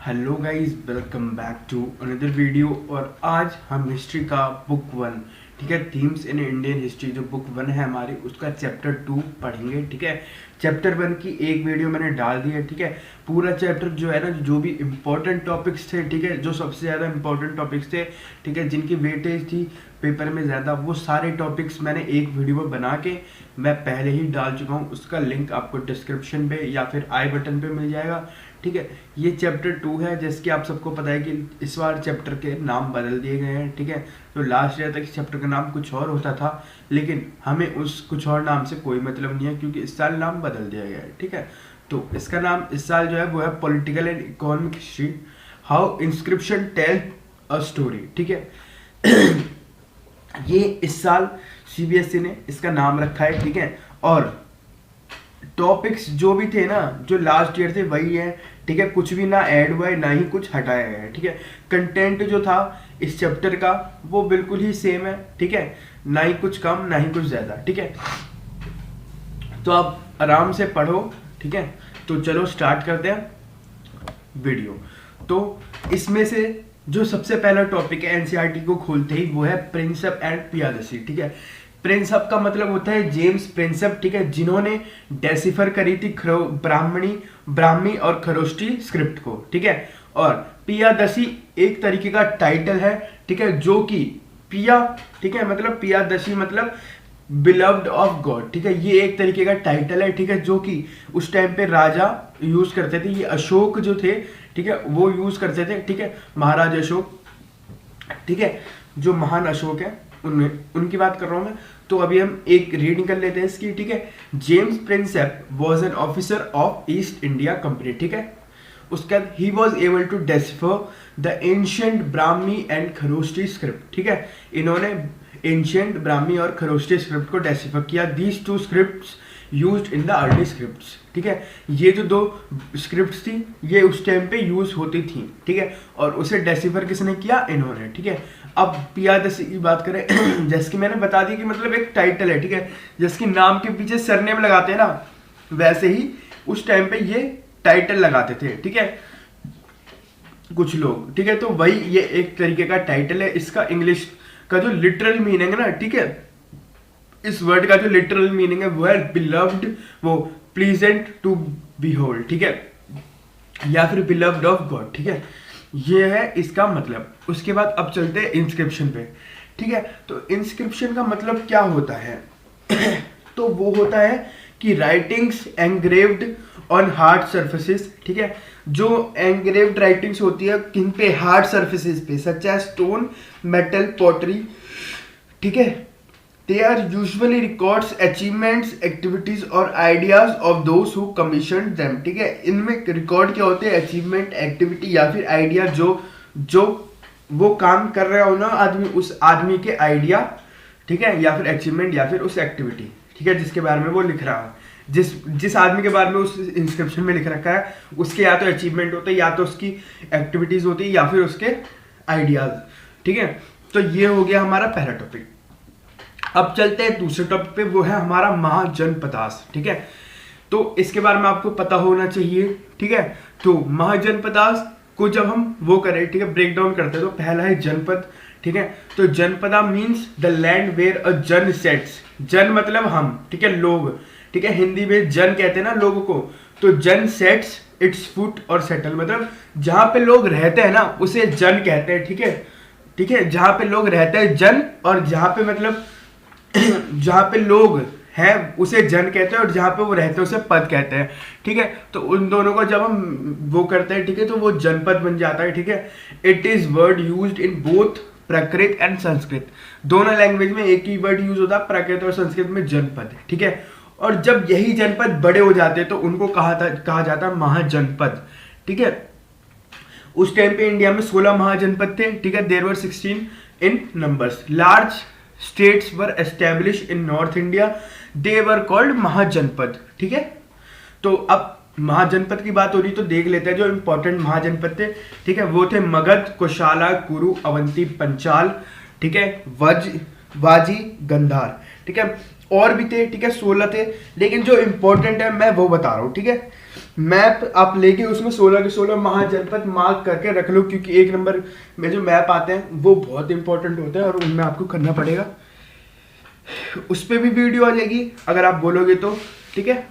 Hello guys, welcome back to another video. और आज हम हिस्ट्री का बुक 1, ठीक है, थीम्स इन इंडियन हिस्ट्री, जो बुक 1 है हमारी, उसका चैप्टर 2 पढ़ेंगे। ठीक है, चैप्टर 1 की एक वीडियो मैंने डाल दी है। ठीक है, पूरा चैप्टर जो है ना, जो भी इम्पोर्टेंट टॉपिक्स थे, ठीक है, जो सबसे ज़्यादा इम्पोर्टेंट टॉपिक्स थे, ठीक है, जिनकी वेटेज थी पेपर में ज़्यादा, वो सारे टॉपिक्स मैंने एक वीडियो में बना के मैं पहले ही डाल चुका हूँ। उसका लिंक आपको डिस्क्रिप्शन पे या फिर आई बटन पे मिल जाएगा। ठीक है, ये चैप्टर 2 है, जैसे आप सबको पता है कि इस बार चैप्टर के नाम बदल दिए गए हैं। ठीक है, तो लास्ट ईयर तक इस चैप्टर का नाम कुछ और होता था, लेकिन हमें उस कुछ और नाम से कोई मतलब नहीं है, क्योंकि इस साल नाम बदल दिया गया है। ठीक है, तो इसका नाम इस साल जो है वो है political and economic history, how inscription tell a story. ठीक है ये इस साल सीबीएसई ने इसका नाम रखा है। ठीक है, और टॉपिक्स जो भी थे ना, जो लास्ट ईयर थे वही है। ठीक है, कुछ भी ना ऐड हुआ है, ना ही कुछ हटाया गया है। ठीक है, कंटेंट जो था इस चैप्टर का वो बिल्कुल ही सेम है। ठीक है, ना ही कुछ कम ना ही कुछ ज्यादा। ठीक है, तो आप आराम से पढ़ो। ठीक है, तो चलो स्टार्ट करते हैं वीडियो। तो इसमें से जो सबसे पहला टॉपिक है एनसीईआरटी को खोलते ही, वो है प्रिंसेप एंड पियादसी। ठीक है, प्रिंसेप का मतलब होता है जेम्स प्रिंसेप। ठीक है, जिन्होंने डेसिफर करी थी ब्राह्मी और खरोष्टी स्क्रिप्ट को। ठीक है, और पियादसी एक तरीके का टाइटल है। ठीक है, जो कि पिया, ठीक है, मतलब पियादसी मतलब बिलव्ड ऑफ गॉड। ठीक है, ये एक तरीके का टाइटल है। ठीक है, जो कि उस टाइम पे राजा यूज करते थे, ये अशोक जो थे, ठीक है, वो यूज करते थे। ठीक है, महाराज अशोक, ठीक है, जो महान अशोक है उनमें, उनकी बात कर रहा हूं मैं। तो अभी हम एक रीडिंग कर लेते हैं इसकी। ठीक है, James Prinsep was an officer of East India company. ठीक है, उसके बाद ही was able to decipher the ancient Brahmi and Kharosthi script. ठीक है, इन्होंने एंशियंट ब्राह्मी और खरोष्टी स्क्रिप्ट को डेसिफर किया। These two scripts used in the early scripts. ठीक है, ये जो दो स्क्रिप्ट्स थी ये उस टाइम पे यूज होती थी। ठीक है, और उसे डेसिफर किसने किया? इन्होंने। ठीक है, अब पियादसी की बात करें जैसे कि मैंने बता दी कि मतलब एक टाइटल है। ठीक है, जैसे कि नाम के पीछे सरनेम लगाते हैं ना, वैसे ही उस टाइम पे ये टाइटल लगाते थे। ठीक है, कुछ लोग। ठीक है, तो वही ये एक तरीके का टाइटल है। इसका इंग्लिश का जो लिटरल मीनिंग है ना, ठीक है, इस वर्ड का जो लिटरल मीनिंग है वो है बिलव्ड, वो प्लीजेंट टू बिहोल्ड। ठीक है, या फिर बिलव्ड ऑफ गॉड। ठीक है, ये है इसका मतलब। उसके बाद अब चलते हैं इंस्क्रिप्शन पे। ठीक है, तो इंस्क्रिप्शन का मतलब क्या होता है तो वो होता है कि राइटिंग्स एंग्रेव्ड ऑन हार्ड सरफेसेस। ठीक है, जो एंग्रेव्ड राइटिंग्स होती है किन पे? हार्ड सरफेसेस पे, such as stone, metal, pottery. ठीक है, they are usually records achievements, activities और ideas of those who commissioned them. ठीक है, इनमें रिकॉर्ड क्या होते हैं? अचीवमेंट, एक्टिविटी या फिर आइडिया, जो वो काम कर रहा हो ना आदमी, उस आदमी के आइडिया, ठीक है, या फिर अचीवमेंट या फिर उस एक्टिविटी, ठीक है, जिसके बारे में वो लिख रहा है। जिस आदमी के बारे में उस इंस्क्रिप्शन में लिख रखा है, उसके या तो अचीवमेंट होते हैं, या तो उसकी एक्टिविटीज होती है, या फिर उसके आइडियाज। ठीक है, तो ये हो गया हमारा पहला टॉपिक। अब चलते हैं दूसरे टॉपिक पे, वो है हमारा महाजनपदास। ठीक है, तो इसके बारे में आपको पता होना चाहिए। ठीक है, तो महाजनपदास को जब हम वो करें, ठीक है, ब्रेक डाउन करते हैं, तो पहला है जनपद। ठीक है, तो जनपदा मीन्स द लैंड वेयर अ जन सेट्स। जन मतलब हम, ठीक है, लोग। ठीक है, हिंदी में जन कहते हैं ना लोगों को, तो जन सेट्स इट्स फुट और सेटल, मतलब जहां पे लोग रहते हैं ना उसे जन कहते हैं। ठीक है, ठीक है, जहां पे लोग रहते हैं जन, और जहां पे मतलब जहां पे लोग हैं उसे जन कहते हैं, और जहां पे वो रहते हैं उसे पद कहते हैं। ठीक है, तो उन दोनों को जब हम वो करते हैं, ठीक है, तो वो जनपद बन जाता है। ठीक है, it is word used in both Prakrit and Sanskrit. दोनों लैंग्वेज में एक ही वर्ड यूज होता है, प्राकृत और संस्कृत में जनपद। ठीक है, और जब यही जनपद बड़े हो जाते हैं तो उनको कहा जाता है महाजनपद। ठीक है, उस टाइम पे इंडिया में 16 महाजनपद थे। ठीक है, there were 16 in numbers. Large states were establish in north India, they were called mahajanapada. ठीक है, तो अब महाजनपद की बात हो रही तो देख लेते हैं जो इंपॉर्टेंट महाजनपद थे। ठीक है, वो थे मगध, कोशाला, कुरु, अवंती, पंचाल, ठीक है, वाजी, गंधार। ठीक है, और भी थे। ठीक है, 16 थे, लेकिन जो इंपॉर्टेंट है मैं वो बता रहा हूँ। ठीक है, मैप आप लेके उसमें 16 के 16 महाजनपद मार्क करके रख लो, क्योंकि 1 नंबर में जो मैप आते हैं वो बहुत इंपॉर्टेंट होते हैं और उनमें आपको करना पड़ेगा। उस पर भी वीडियो आ जाएगी अगर आप बोलोगे तो, ठीक है।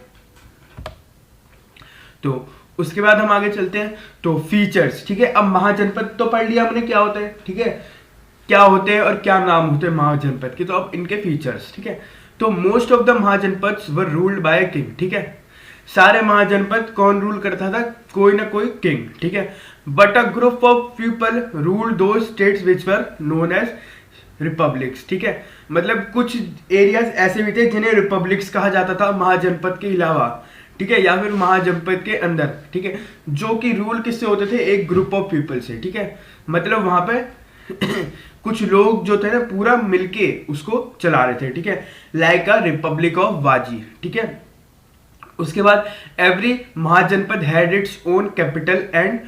तो उसके बाद हम आगे चलते हैं, तो फीचर्स, ठीक है। अब महाजनपद तो पढ़ लिया हमने क्या होता है, ठीक है, क्या होते हैं और क्या नाम होते हैं महाजनपद के। तो अब इनके फीचर्स, ठीक है। तो most of the mahajanapada were ruled by king, ठीक है। सारे महाजनपद कौन रूल करता था, कोई ना कोई किंग, ठीक है। But a group of people rule those states which were known as republics, ठीक है। मतलब कुछ एरियाज ऐसे भी थे जिन्हें रिपब्लिक्स कहा जाता था महाजनपद के अलावा, ठीक है, या फिर महाजनपद के अंदर, ठीक है, जो कि रूल किससे होते थे, एक ग्रुप ऑफ पीपल से, ठीक है। मतलब वहां पे कुछ लोग जो थे ना पूरा मिलके उसको चला रहे थे, ठीक है, like a republic of Vajji, ठीक है। उसके बाद every mahajanapada had its own capital and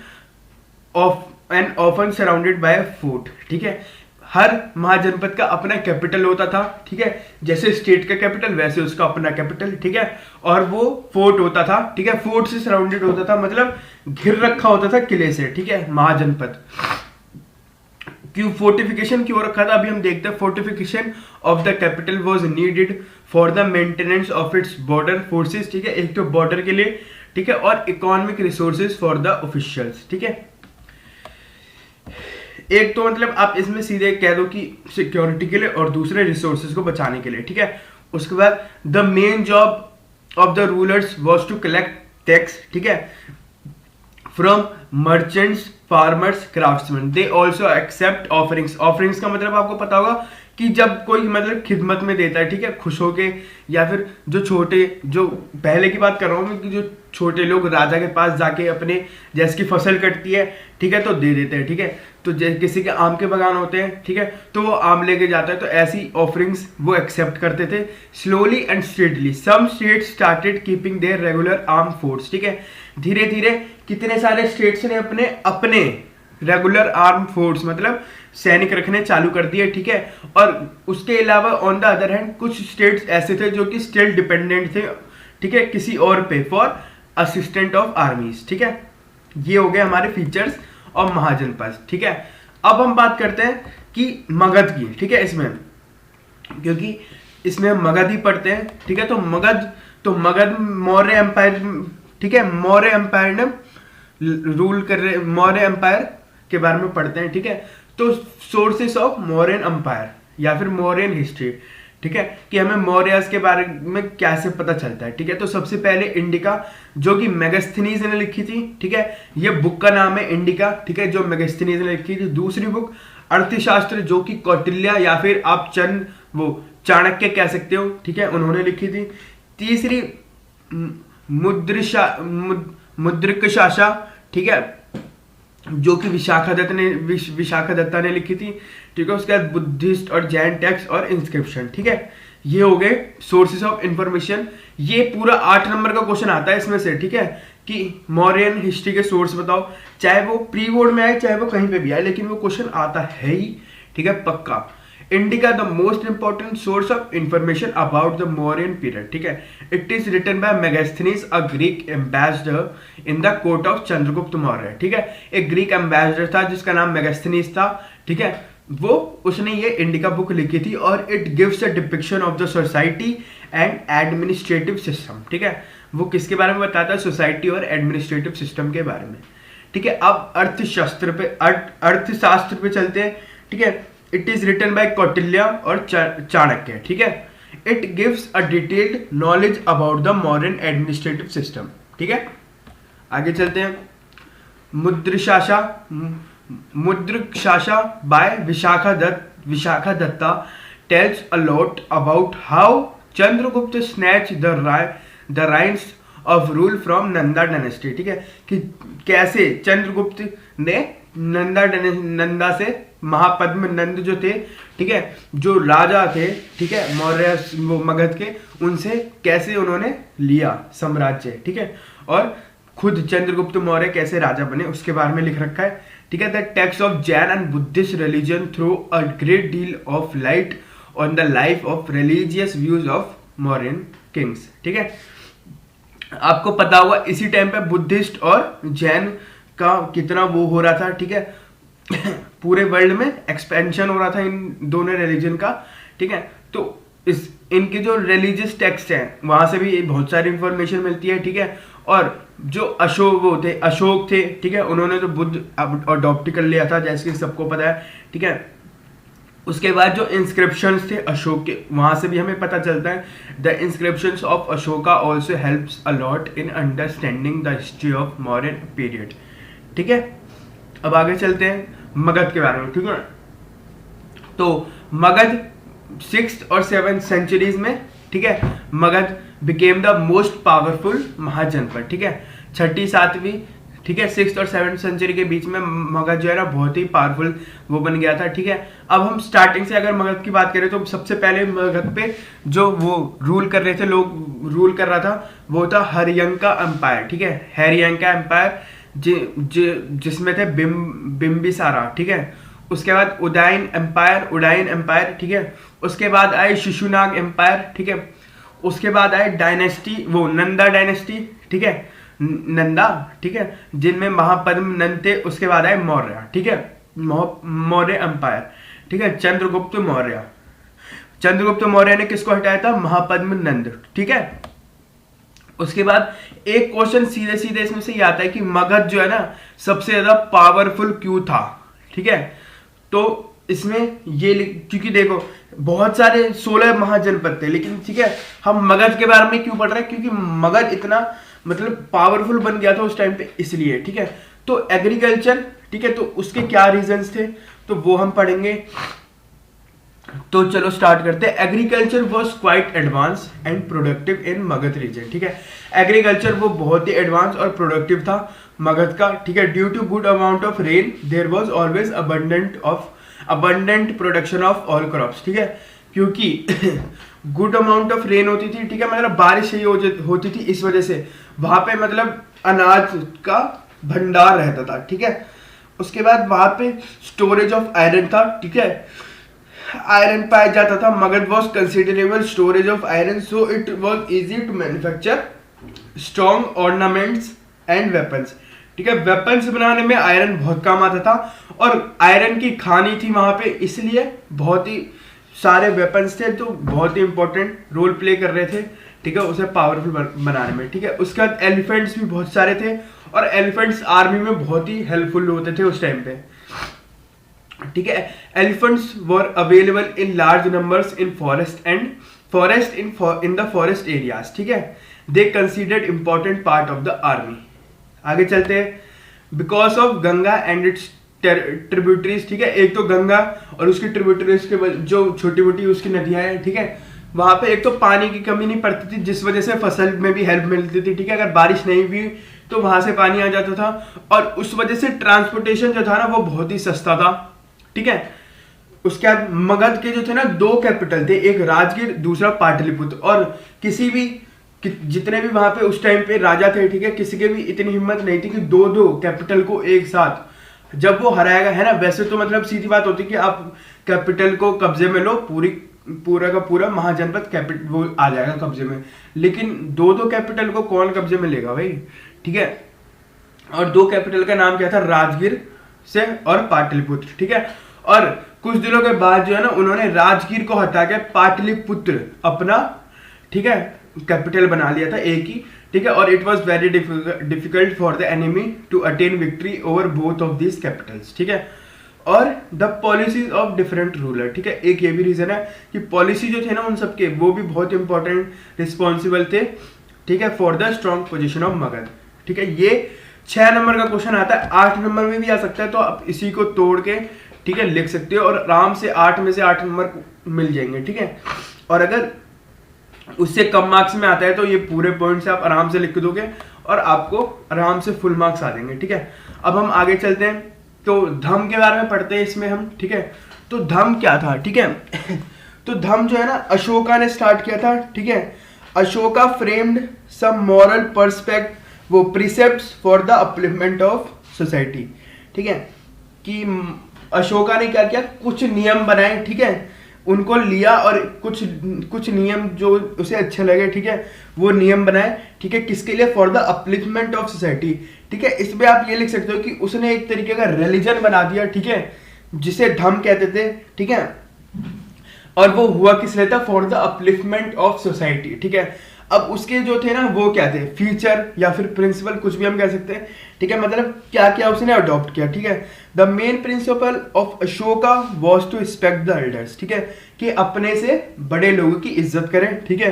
often surrounded by fort, ठीक है। हर महाजनपद का अपना कैपिटल होता था, ठीक है, जैसे स्टेट का कैपिटल वैसे उसका अपना कैपिटल, ठीक है। और वो फोर्ट होता था, ठीक है, फोर्ट से सराउंडेड होता था, मतलब घिर रखा होता था किले से, ठीक है, महाजनपद। क्यों फोर्टिफिकेशन क्यों रखा था, अभी हम देखते हैं। Fortification of the capital was needed for the maintenance of its border forces, ठीक है, एक तो बॉर्डर के लिए, ठीक है, और economic resources for the officials, ठीक है। एक तो मतलब आप इसमें सीधे कह दो कि सिक्योरिटी के लिए और दूसरे रिसोर्सेज को बचाने के लिए, ठीक है। उसके बाद the main job of the rulers was to collect tax, ठीक है, from merchants, farmers, craftsman. They also accept offerings. Offerings का मतलब आपको पता होगा कि जब कोई मतलब खिदमत में देता है, ठीक है, खुश होके, या फिर जो छोटे, जो पहले की बात कर रहा हूँ मैं, कि जो छोटे लोग राजा के पास जाके अपने जैसे की फसल कटती है, ठीक है, तो दे देते हैं, ठीक है। तो किसी के आम के बागान होते हैं, ठीक है, तो वो आम लेके जाता है, तो ऐसी ऑफरिंग्स वो एक्सेप्ट करते थे। Slowly and straightly some states started keeping their regular arm force, ठीक है। धीरे धीरे कितने सारे स्टेट्स ने अपने अपने रेगुलर आर्म फोर्स मतलब सैनिक रखने चालू कर दिए, ठीक है। और उसके अलावा ऑन द अदर हैंड कुछ स्टेट्स ऐसे थे जो कि स्टिल डिपेंडेंट थे, ठीक है, किसी और पे फॉर असिस्टेंट ऑफ आर्मीज, ठीक है। ये हो गए हमारे फीचर्स ऑफ महाजनपद, ठीक है। अब हम बात करते हैं कि मगध की, ठीक है, इसमें क्योंकि इसमें हम मगध ही पढ़ते हैं, ठीक है। तो मगध मौर्य एम्पायर, ठीक है, मौर्य एम्पायर ने रूल कर रहे, मौर्य एम्पायर के बारे में पढ़ते हैं, ठीक है। तो सोर्सेस ऑफ मौर्यन एम्पायर या फिर मौर्यन हिस्ट्री, ठीक है, कि हमें मौर्यस के बारे में कैसे पता चलता है, ठीक है। तो सबसे पहले इंडिका, जो कि मेगास्थनीज ने लिखी थी, ठीक है, ये बुक का नाम है इंडिका, ठीक है, जो मेगास्थनीज ने लिखी थी। दूसरी बुक अर्थशास्त्र, जो कि कौटिल्य या फिर आप चाणक्य कह सकते हो, ठीक है, उन्होंने लिखी थी। तीसरी मुद्रिक शासा, ठीक है, जो कि विशाखा दत्ता ने लिखी थी, ठीक है। उसके बाद बुद्धिस्ट और जैन टेक्स्ट और इंस्क्रिप्शन, ठीक है। ये हो गए सोर्सेस ऑफ इंफॉर्मेशन। ये पूरा 8 नंबर का क्वेश्चन आता है इसमें से, ठीक है, कि मौर्यन हिस्ट्री के सोर्स बताओ, चाहे वो प्री बोर्ड में आए चाहे वो कहीं पे भी आए, लेकिन वो क्वेश्चन आता है ही, ठीक है, पक्का। Indica the most important source of information about the Mauryan period, ठीक है। It is written by Megasthenes, a Greek ambassador in the court of Chandragupta Maurya, ठीक है। एक ग्रीक एम्बेसडर था जिसका नाम मेगास्थनीज था, ठीक है, उसने ये इंडिका बुक लिखी थी। और it gives a depiction of the society and administrative system, ठीक है। वो किसके बारे में बताता है, सोसाइटी और एडमिनिस्ट्रेटिव सिस्टम के बारे में, ठीक है। अब अर्थशास्त्र पे चलते हैं, ठीक है। It is written by Kautilya और चाणक्य, ठीक है। It gives a detailed knowledge about the modern administrative system, ठीक है। आगे चलते हैं। Mudrarakshasa by Vishakha Datta tells a lot about how Chandragupta snatch the rights of rule from Nanda dynasty, ठीक है, कि कैसे चंद्रगुप्त ने नंदा से महापद्म नंद जो थे, ठीक है, जो राजा थे, ठीक है, मौर्य मगध के, उनसे कैसे उन्होंने लिया साम्राज्य, ठीक है। और खुद चंद्रगुप्त मौर्य कैसे राजा बने उसके बारे में लिख रखा है, ठीक है। The text of Jain and Buddhist religion through a great deal of light on the life of religious views of Mauryan Kings, ठीक है। आपको पता होगा इसी टाइम पे बुद्धिस्ट और जैन का कितना वो हो रहा था, ठीक है। पूरे वर्ल्ड में एक्सपेंशन हो रहा था इन दोनों रिलीजन का, ठीक है। तो इस इनके जो रिलीजियस टेक्स्ट हैं वहां से भी बहुत सारी इंफॉर्मेशन मिलती है, ठीक है। और जो अशोक थे, ठीक है, उन्होंने तो बुद्ध अडॉप्ट कर लिया था जैसे कि सबको पता है, ठीक है। उसके बाद जो इंस्क्रिप्शंस थे अशोक के, वहां से भी हमें पता चलता है the inscriptions of Ashoka also helps a lot in understanding the history of Mauryan period, ठीक है। अब आगे चलते हैं मगध के बारे में, ठीक है। तो मगध 6th और 7th सेंचुरीज में, ठीक है, Magadha became the most powerful mahajanapada, ठीक है। 6ठी 7वीं, ठीक है, 6th और 7th सेंचुरी के बीच में मगध जो है ना बहुत ही पावरफुल वो बन गया था, ठीक है। अब हम स्टार्टिंग से अगर मगध की बात करें तो सबसे पहले मगध पे जो वो रूल कर रहे थे, लोग रूल कर रहा था, वो था हरियंका एम्पायर, ठीक है। हरियंका एम्पायर जिसमें थे बिम्बिसारा, ठीक है। उसके बाद उदयन एम्पायर, ठीक है। उसके बाद आए शिशुनाग एम्पायर, ठीक है। उसके बाद आए डायनेस्टी, वो नंदा डायनेस्टी, ठीक है, नंदा, ठीक है, जिनमें महापद्म नंद थे। उसके बाद आए मौर्य, ठीक है, मौर्य एम्पायर, ठीक है। चंद्रगुप्त मौर्य ने किसको हटाया था? महापद्म नंद, ठीक है। उसके बाद एक क्वेश्चन सीधे सीधे इसमें से ये आता है कि मगध जो है ना सबसे ज्यादा पावरफुल क्यों था, ठीक है। तो इसमें ये क्योंकि देखो बहुत सारे 16 महाजनपद थे, लेकिन ठीक है हम मगध के बारे में क्यों पढ़ रहे हैं? क्योंकि मगध इतना मतलब पावरफुल बन गया था उस टाइम पे, इसलिए, ठीक है। तो एग्रीकल्चर, ठीक है, तो उसके क्या रीजंस थे तो वो हम पढ़ेंगे। तो चलो स्टार्ट करते हैं। Agriculture was quite advance and productive in Magadh region, ठीक है। एग्रीकल्चर वो बहुत ही एडवांस और प्रोडक्टिव था मगध का, ठीक है। Due to good amount of rain there was always abundant production of all crops, ठीक है। क्योंकि गुड अमाउंट ऑफ रेन होती थी, ठीक है, मतलब बारिश ही होती थी, इस वजह से वहां पे मतलब अनाज का भंडार रहता था, ठीक है। उसके बाद वहां पे स्टोरेज ऑफ आयरन था, ठीक है, आयरन पाया जाता था। Magadh was considerable storage of iron, so it was easy to manufacture strong ornaments and weapons, ठीक है। वेपन्स बनाने में आयरन बहुत काम आता था और आयरन की खानी थी वहां पे, इसलिए बहुत ही सारे वेपन्स थे, तो बहुत ही इंपॉर्टेंट रोल प्ले कर रहे थे, ठीक है, उसे पावरफुल बनाने में, ठीक है। उसके बाद एलिफेंट्स भी बहुत सारे थे और एलिफेंट्स आर्मी में बहुत ही हेल्पफुल होते थे उस टाइम पे, ठीक है। Elephants were available in large numbers in in the forest areas, ठीक है। दे considered important part of the army. आगे चलते हैं। Because of Ganga and it's tributaries, ठीक है, एक तो गंगा और उसकी ट्रिब्यूटरीज के जो छोटी मोटी उसकी नदियां हैं, ठीक है, वहां पे एक तो पानी की कमी नहीं पड़ती थी, जिस वजह से फसल में भी हेल्प मिलती थी, ठीक है। अगर बारिश नहीं हुई तो वहां से पानी आ जाता था और उस वजह से ट्रांसपोर्टेशन जो था ना वो बहुत ही सस्ता था, ठीक है। उसके बाद मगध के जो थे ना 2 कैपिटल थे, एक राजगीर, दूसरा पाटलिपुत्र। और किसी भी जितने भी वहां पे उस टाइम पे राजा थे, ठीक है, किसी के भी इतनी हिम्मत नहीं थी कि 2 कैपिटल को एक साथ जब वो हराएगा, है ना। वैसे तो मतलब सीधी बात होती कि आप कैपिटल को कब्जे में लो, पूरा का पूरा महाजनपद कैपिटल वो आ जाएगा कब्जे में, लेकिन 2 कैपिटल को कौन कब्जे में लेगा भाई, ठीक है। और 2 कैपिटल का नाम क्या था? राजगीर से और पाटलिपुत्र, ठीक है। और कुछ दिनों के बाद जो है ना उन्होंने राजगीर को हटा के पाटलिपुत्र अपना, ठीक है, कैपिटल बना लिया था एक ही, ठीक है। और it was very difficult for the enemy to attain victory over both of these capitals, ठीक है। और the policies of different ruler, ठीक है, एक ये भी रीजन है कि पॉलिसी जो थे ना उन सबके वो भी बहुत इंपॉर्टेंट रिस्पॉन्सिबल थे, ठीक है, for the strong position of Magadh, ठीक है। ये 6 नंबर का क्वेश्चन आता है, 8 नंबर में भी आ सकता है, तो आप इसी को तोड़ के, ठीक है, लिख सकते हो और आराम से 8 में से 8 नंबर मिल जाएंगे, ठीक है। और अगर उससे कम मार्क्स में आता है तो ये पूरे पॉइंट से आप आराम से लिख दोगे और आपको आराम से फुल मार्क्स आ जाएंगे, ठीक है। अब हम आगे चलते हैं, तो धम्म के बारे में पढ़ते हैं इसमें हम, ठीक है। तो धम्म क्या था, ठीक है। तो धम्म जो है ना अशोका ने स्टार्ट किया था, ठीक है। Ashoka framed some moral perspective वो precepts for the upliftment of society, ठीक है। कि अशोका ने क्या किया, कुछ नियम बनाए, ठीक है, उनको लिया और कुछ कुछ नियम जो उसे अच्छे लगे, ठीक है, वो नियम बनाए, ठीक है, किसके लिए? For the upliftment of society, ठीक है। इसमें आप ये लिख सकते हो कि उसने एक तरीके का रिलीजन बना दिया, ठीक है, जिसे धम्म कहते थे, ठीक है, और वो हुआ किस लिए था? For the upliftment of society, ठीक है। अब उसके जो थे ना वो क्या थे? फीचर या फिर प्रिंसिपल, कुछ भी हम कह सकते हैं, ठीक है, मतलब क्या क्या उसने अडॉप्ट किया, ठीक है। The main principle of Ashoka was to respect the elders, ठीक है, कि अपने से बड़े लोगों की इज्जत करें, ठीक है।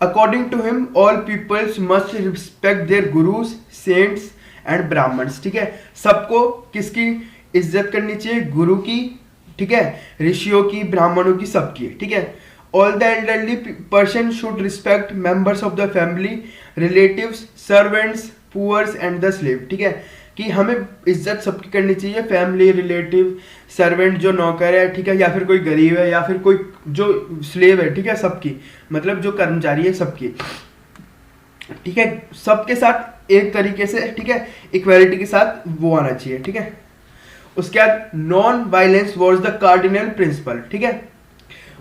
According to him all peoples must respect their gurus, saints and Brahmins, ठीक है। सबको किसकी इज्जत करनी चाहिए? गुरु की, ठीक है, ऋषियों की, ब्राह्मणों की, सबकी, ठीक है। All the elderly person should respect members of the family, relatives, servants, poors and the slave, ठीक है, कि हमें इज्जत सबकी करनी चाहिए, फैमिली, रिलेटिव, सर्वेंट जो नौकर है, ठीक है, या फिर कोई गरीब है, या फिर कोई जो स्लेव है, ठीक है, सबकी, मतलब जो कर्मचारी है सबकी, ठीक है, सबके साथ एक तरीके से, ठीक है, इक्वालिटी के साथ वो आना चाहिए, ठीक है। उसके बाद non violence was the cardinal principle, ठीक है।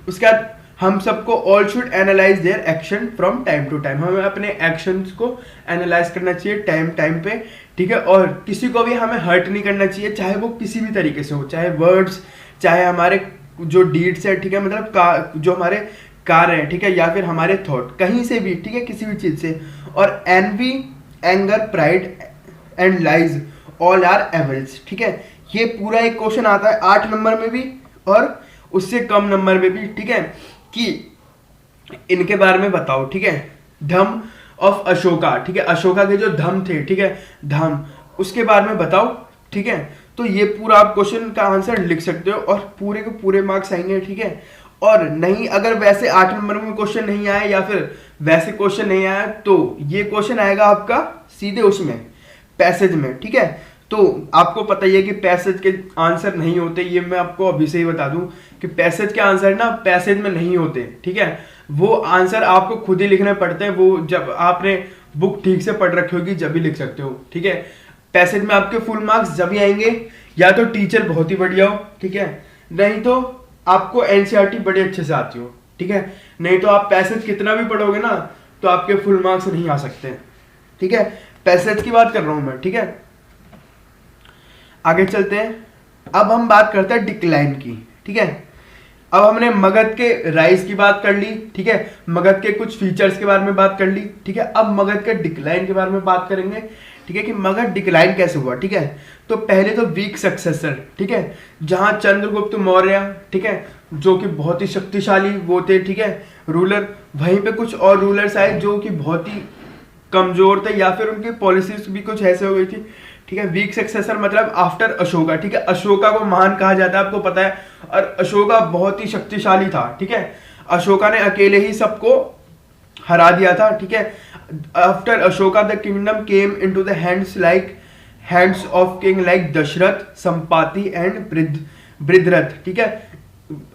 उसके बाद हम सबको all should analyse their action from time to time, हमें अपने एक्शंस को एनालाइज करना चाहिए टाइम टाइम पे, ठीक है, और किसी को भी हमें हर्ट नहीं करना चाहिए, चाहे वो किसी भी तरीके से हो, चाहे वर्ड्स, चाहे हमारे जो डीड्स है, ठीक है, मतलब जो हमारे कार्य है, ठीक है, या फिर हमारे थॉट, कहीं से भी, ठीक है, किसी भी चीज से। और envy, anger, pride and lies all are evils, ठीक है। ये पूरा एक क्वेश्चन आता है 8 नंबर में भी और उससे कम नंबर में भी, ठीक है, कि इनके बारे में बताओ, ठीक है। धम्म ऑफ अशोका, ठीक है, अशोका के जो धम्म थे, ठीक है, धम्म, उसके बारे में बताओ, ठीक है। तो ये पूरा आप क्वेश्चन का आंसर लिख सकते हो और पूरे के पूरे मार्क्स आएंगे, ठीक है। और नहीं, अगर वैसे 8 नंबर में क्वेश्चन नहीं आया या फिर वैसे क्वेश्चन नहीं आया तो ये क्वेश्चन आएगा आपका सीधे उसमें पैसेज में, ठीक है। तो आपको पता ही है कि पैसेज के आंसर नहीं होते, ये मैं आपको अभी से ही बता दूं कि पैसेज के आंसर ना पैसेज में नहीं होते, ठीक है, वो आंसर आपको खुद ही लिखने पड़ते हैं, वो जब आपने बुक ठीक से पढ़ रखी होगी जब भी लिख सकते हो, ठीक है। पैसेज में आपके फुल मार्क्स जब ही आएंगे या तो टीचर बहुत ही बढ़िया हो, ठीक है, नहीं तो आपको एनसीईआरटी बड़े अच्छे से आती हो, ठीक है, नहीं तो आप पैसेज कितना भी पढ़ोगे ना तो आपके फुल मार्क्स नहीं आ सकते, ठीक है। पैसेज की बात कर रहा हूं मैं, ठीक है। आगे चलते हैं, अब हम बात करते हैं डिक्लाइन की, ठीक है। अब हमने मगध के राइज की बात कर ली, ठीक है, मगध के कुछ फीचर्स के बारे में बात कर ली, ठीक है। अब मगध के डिक्लाइन के बारे में बात करेंगे, ठीक है, कि मगध डिक्लाइन कैसे हुआ, ठीक है। तो पहले तो वीक सक्सेसर, ठीक है, जहां चंद्रगुप्त मौर्य, ठीक है, जो कि बहुत ही शक्तिशाली वो थे, ठीक है, रूलर, वहीं पे कुछ और रूलर्स आए जो कि बहुत ही कमजोर थे या फिर उनकी पॉलिसीज भी कुछ ऐसे हो गई थी, ठीक है। वीक सक्सेसर मतलब आफ्टर अशोका, ठीक है, अशोका को महान कहा जाता है, आपको पता है, और अशोका बहुत ही शक्तिशाली था, ठीक है, अशोका ने अकेले ही सबको हरा दिया था, ठीक है। After Ashoka the kingdom came into the hands of king like Dashrath, Samprati and Brihadrath, ठीक है।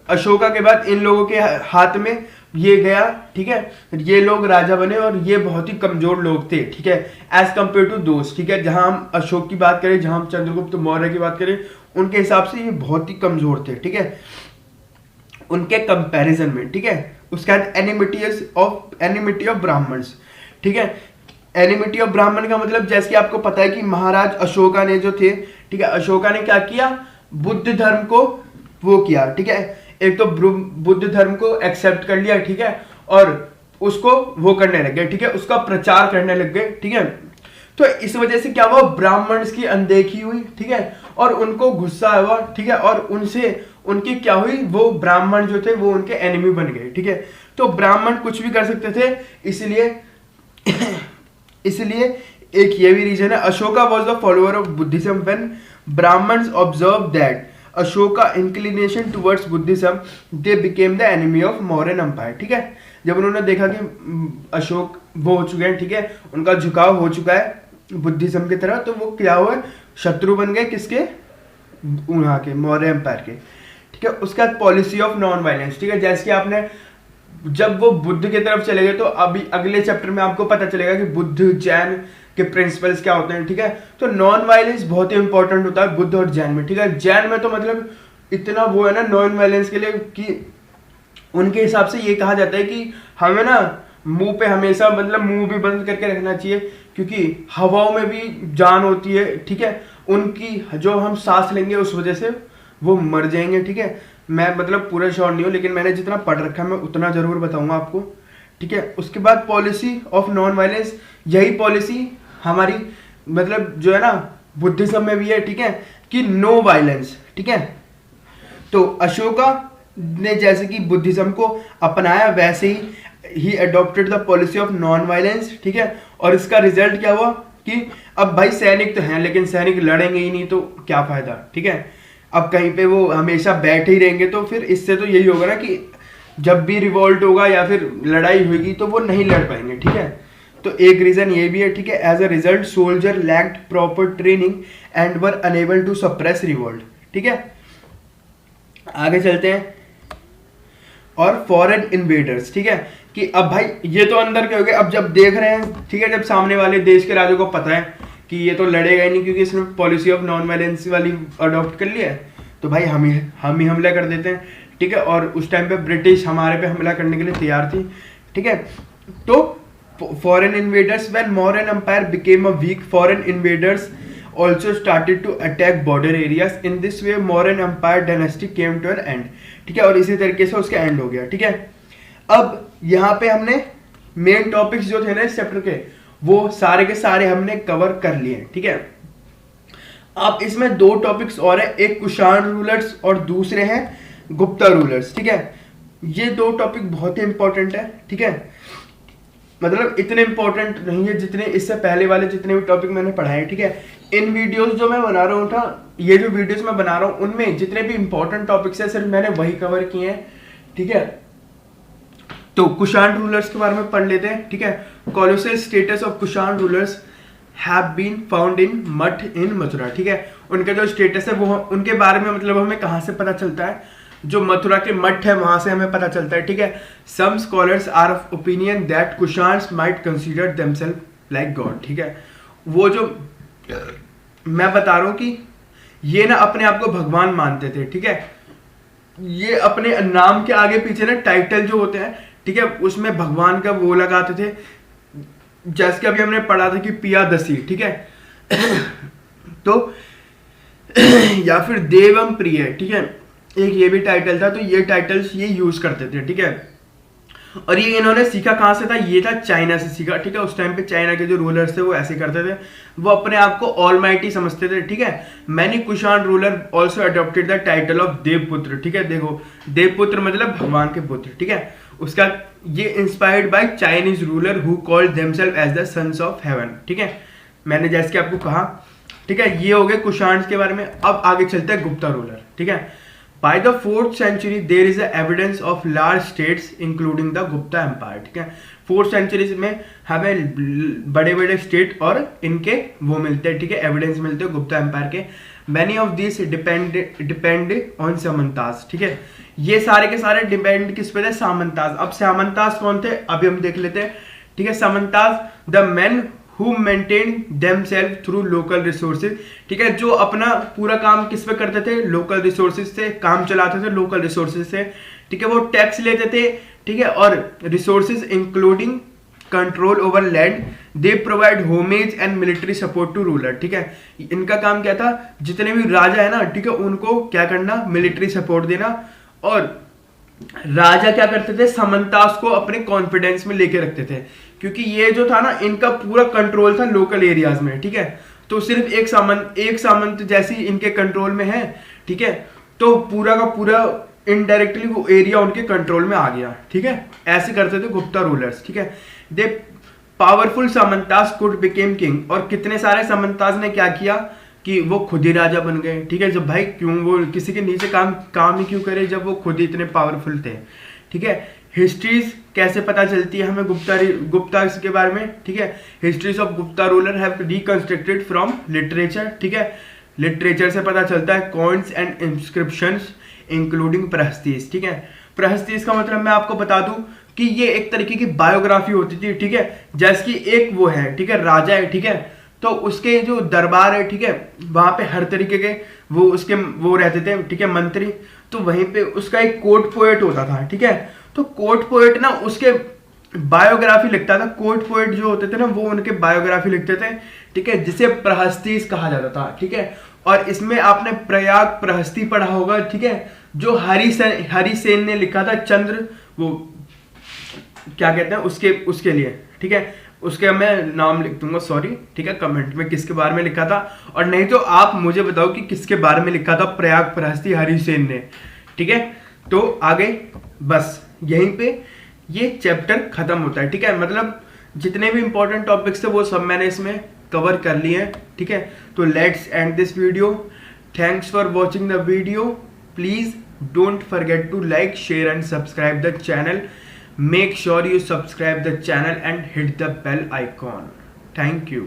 अशोका के बाद इन लोगों के हाथ में ये गया, ठीक है, ये लोग राजा बने और ये बहुत ही कमजोर लोग थे, ठीक है, एज कंपेयर टू दोस्त, ठीक है, जहां हम अशोक की बात करें, जहां हम चंद्रगुप्त मौर्य की बात करें, उनके हिसाब से ये बहुत ही कमजोर थे, ठीक है, उनके कंपैरिजन में, ठीक है। उसके बाद एनिमिटी ऑफ ब्राह्मण्स, ठीक है। एनिमिटी ऑफ ब्राह्मण का मतलब जैसे कि आपको पता है कि महाराज अशोका ने जो थे, ठीक है, अशोका ने क्या किया, बुद्ध धर्म को वो किया, ठीक है, एक तो बुद्ध धर्म को एक्सेप्ट कर लिया, ठीक है, और उसको वो करने लग गए, ठीक है, उसका प्रचार करने लग गए, ठीक है। तो इस वजह से क्या हुआ, ब्राह्मण्स की अनदेखी हुई, ठीक है, और उनको गुस्सा हुआ, ठीक है, और उनसे उनकी क्या हुई, वो ब्राह्मण जो थे वो उनके एनिमी बन गए, ठीक है। तो ब्राह्मण कुछ भी कर सकते थे, इसलिए एक ये भी रीजन है। Ashoka was the follower of Buddhism when Brahmins observe that Ashoka inclination towards Buddhism they became the enemy of Mauryan empire, ठीक है। जब उन्होंने देखा कि अशोक वो हो चुके हैं, ठीक है, उनका झुकाव हो चुका है बुद्धिज्म की तरह, तो वो क्या हुआ, शत्रु बन गए किसके, वहां के मौर्य एम्पायर के, ठीक है। उसके बाद पॉलिसी ऑफ नॉन वायलेंस, ठीक है, जैसे कि आपने जब वो बुद्ध की तरफ चले गए तो अभी अगले चैप्टर में आपको पता चलेगा कि बुद्ध जैन के प्रिंसिपल्स क्या होते हैं, ठीक है। तो नॉन वायलेंस बहुत ही इंपॉर्टेंट होता है बुद्ध और जैन में, ठीक है। जैन में तो मतलब इतना वो है ना नॉन वायलेंस के लिए कि उनके हिसाब से ये कहा जाता है कि हमें ना मुंह पे हमेशा मतलब मुंह भी बंद करके रखना चाहिए, क्योंकि हवाओं में भी जान होती है, ठीक है। उनकी जो हम सांस लेंगे उस वजह से वो मर जाएंगे, ठीक है। मैं मतलब पूरा श्योर नहीं हूँ, लेकिन मैंने जितना पढ़ रखा है मैं उतना जरूर बताऊंगा आपको, ठीक है। उसके बाद पॉलिसी ऑफ नॉन वायलेंस, यही पॉलिसी हमारी मतलब जो है ना बुद्धिज्म में भी है, ठीक है, कि नो वायलेंस, ठीक है। तो अशोका ने जैसे कि बुद्धिज्म को अपनाया वैसे ही adopted the policy of non violence, ठीक है। और इसका रिजल्ट क्या हुआ कि अब भाई सैनिक तो हैं लेकिन सैनिक लड़ेंगे ही नहीं तो क्या फायदा, ठीक है। अब कहीं पे वो हमेशा बैठे ही रहेंगे तो फिर इससे तो यही होगा ना कि जब भी रिवॉल्ट होगा या फिर लड़ाई होगी तो वो नहीं लड़ पाएंगे, ठीक है। तो एक रीजन ये भी है, ठीक है। As a result soldier lacked proper training and were unable to suppress revolt, ठीक है। आगे चलते हैं। और फॉरेन इन्वेडर्स, ठीक है, कि अब भाई ये तो अंदर के हो गए, अब जब देख रहे हैं, ठीक है, जब सामने वाले देश के राजा को पता है कि ये तो लड़ेगा ही नहीं क्योंकि इसने पॉलिसी ऑफ नॉन वायलेंस वाली अडॉप्ट कर लिया है, तो भाई हम ही हमला कर देते हैं, ठीक है। और उस टाइम पे ब्रिटिश हमारे पे हमला करने के लिए तैयार थी, ठीक है। तो foreign invaders, when Mauryan empire became a weak, foreign invaders also started to attack border areas. In this way Mauryan Empire dynasty came to an end, ठीक है। और इसी तरीके से उसका एंड हो गया, ठीक है। अब यहाँ पे हमने मेन टॉपिक्स जो थे ना इस चैप्टर के वो सारे के सारे हमने कवर कर लिए, ठीक है। अब इसमें दो टॉपिक्स और है, एक कुषाण रूलर्स और दूसरे हैं गुप्ता रूलर्स, ठीक है। ये दो टॉपिक बहुत ही इंपॉर्टेंट है, ठीक है। मतलब इतने इंपॉर्टेंट नहीं है जितने इससे पहले वाले जितने भी टॉपिक मैंने पढ़ाए, ठीक है। इन वीडियोस जो मैं बना रहा हूँ था, ये जो वीडियोस मैं बना रहा हूँ उनमें जितने भी इंपॉर्टेंट टॉपिक्स है सिर्फ मैंने वही कवर किए हैं, ठीक है। तो कुषाण रूलर्स के बारे में पढ़ लेते हैं, ठीक है। Colossal statues of Kushan rulers have been found in math in Mathura, ठीक है। उनका जो स्टेटस है वो उनके बारे में मतलब हमें कहाँ से पता चलता है, जो मथुरा के मठ है वहां से हमें पता चलता है, ठीक है। Some scholars are of opinion that Kushanas might consider themselves like god, ठीक है। वो जो मैं बता रहा हूं कि ये ना अपने आप को भगवान मानते थे, ठीक है। ये अपने नाम के आगे पीछे ना टाइटल जो होते हैं, ठीक है, उसमें भगवान का वो लगाते थे, जैसे कि अभी हमने पढ़ा था कि पियादसी, ठीक है। तो या फिर देवम प्रिय, ठीक है, एक ये भी टाइटल था। तो ये टाइटल्स ये यूज करते थे, ठीक है। और ये इन्होंने सीखा कहाँ से था, ये था चाइना से सीखा, ठीक है। उस टाइम पे चाइना के जो रूलर्स थे वो ऐसे करते थे, वो अपने आप को ऑलमाइटी समझते थे, ठीक है। Many Kushan ruler also adopted the title of Devaputra, ठीक है। देखो देवपुत्र मतलब भगवान के पुत्र, ठीक है। उसका ये inspired by Chinese ruler who called themselves as the sons of heaven, ठीक है। मैंने जैसे कि आपको कहा, ठीक है। ये हो गए कुषाण के बारे में। अब आगे चलते हैं गुप्ता रूलर, ठीक है। By the 4th century there is a evidence of large states including the Gupta Empire, ठीक है। 4th century में हमें बड़े बड़े स्टेट और इनके वो मिलते हैं, ठीक है, एविडेंस मिलते हैं गुप्ता एम्पायर के। Many of these depend on सामंतास, ठीक है। ये सारे के सारे डिपेंड किस पे थे, सामंतास। अब सामंतास कौन थे अभी हम देख लेते हैं, ठीक है। सामंतास the men who maintain themselves through local resources, ठीक है, जो अपना पूरा काम किस पे करते थे, लोकल रिसोर्सेज से काम चलाते थे, लोकल रिसोर्सेज से, ठीक है। वो टैक्स लेते थे, ठीक है, और resources including control over land, they provide homage and military support to ruler, ठीक है। इनका काम क्या था, जितने भी राजा है ना, ठीक है, उनको क्या करना, मिलिट्री सपोर्ट देना। और राजा क्या करते थे, सामंतास को अपने कॉन्फिडेंस में लेके रखते थे, क्योंकि ये जो था ना इनका पूरा कंट्रोल था लोकल एरियाज में, ठीक है। तो सिर्फ एक सामंत जैसी इनके कंट्रोल में है, ठीक है, तो पूरा का पूरा इनडायरेक्टली वो एरिया उनके कंट्रोल में आ गया, ठीक है। ऐसे करते थे गुप्ता रूलर्स, ठीक है। दे पावरफुल सामंतास कुड बिकेम किंग, और कितने सारे सामंतास ने क्या किया कि वो खुद ही राजा बन गए, ठीक है। जब भाई क्यों वो किसी के नीचे काम ही क्यों करे जब वो खुद ही इतने पावरफुल थे, ठीक है। हिस्ट्रीज कैसे पता चलती है हमें गुप्ता के बारे में, ठीक है। Histories of Gupta ruler have reconstructed from literature, ठीक है। लिटरेचर से पता चलता है, कॉइन्स एंड इंस्क्रिप्शंस इंक्लूडिंग प्रहस्तीस, ठीक है। प्रहस्तीस का मतलब मैं आपको बता दूं कि ये एक तरीके की बायोग्राफी होती थी, ठीक है। जैसे कि एक वो है, ठीक है, राजा है, ठीक है, तो उसके जो दरबार है, ठीक है, वहां पे हर तरीके के वो उसके वो रहते थे, ठीक है, मंत्री। तो वहीं पे उसका एक कोर्ट पोएट होता था, ठीक है। तो कोर्ट पोएट ना उसके बायोग्राफी लिखता था। कोर्ट पोएट जो होते थे ना वो उनके बायोग्राफी लिखते थे, ठीक है, जिसे प्रहस्तीस कहा जाता था, ठीक है। और इसमें आपने प्रयाग प्रहस्ती पढ़ा होगा, ठीक है, जो हरिसेन ने लिखा था, चंद्र वो क्या कहते हैं उसके लिए, ठीक है, उसके मैं नाम लिख दूंगा, सॉरी, ठीक है, कमेंट में किसके बारे में लिखा था, और नहीं तो आप मुझे बताओ कि किसके बारे में लिखा था प्रयाग प्रहस्ती हरिसेन ने, ठीक है। तो आगे बस यहीं पे ये चैप्टर खत्म होता है, ठीक है। मतलब जितने भी इंपॉर्टेंट टॉपिक्स थे वो सब मैंने इसमें कवर कर लिए हैं, ठीक है। तो let's end this video. Thanks for watching the video. Please don't forget to like, share and subscribe the channel. Make sure you subscribe the channel and hit the bell icon. Thank you.